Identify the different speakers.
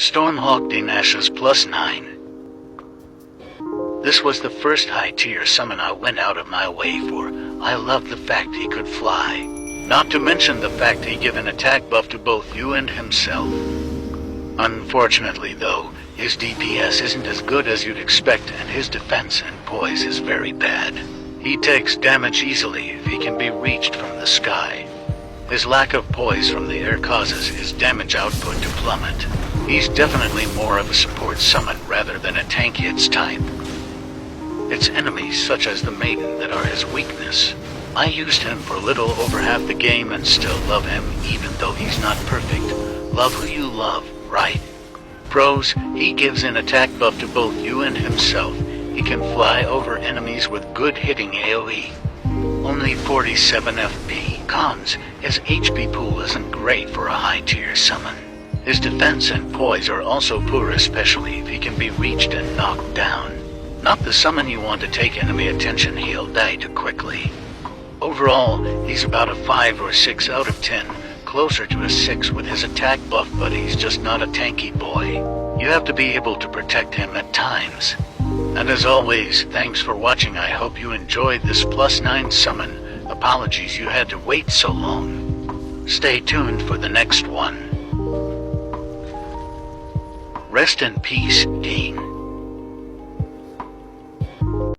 Speaker 1: Stormhawk Deenh's +9. This was the first high-tier summon I went out of my way for. I loved the fact he could fly. Not to mention the fact he gave an attack buff to both you and himself. Unfortunately though, his DPS isn't as good as you'd expect and his defense and poise is very bad. He takes damage easily if he can be reached from the sky. His lack of poise from the air causes his damage output to plummet. He's definitely more of a support summon rather than a tank hits type. It's enemies such as the Maiden that are his weakness. I used him for a little over half the game and still love him even though he's not perfect. Love who you love, right? Pros, he gives an attack buff to both you and himself. He can fly over enemies with good hitting AoE. Only 47 FP. Cons, his HP pool isn't great for a high tier summon. His defense and poise are also poor, especially if he can be reached and knocked down. Not the summon you want to take enemy attention, he'll die too quickly. Overall, he's about a 5 or 6 out of 10, closer to a 6 with his attack buff, but he's just not a tanky boy. You have to be able to protect him at times. And as always, thanks for watching. I hope you enjoyed this +9 summon. Apologies you had to wait so long. Stay tuned for the next one. Rest in peace, Deenh.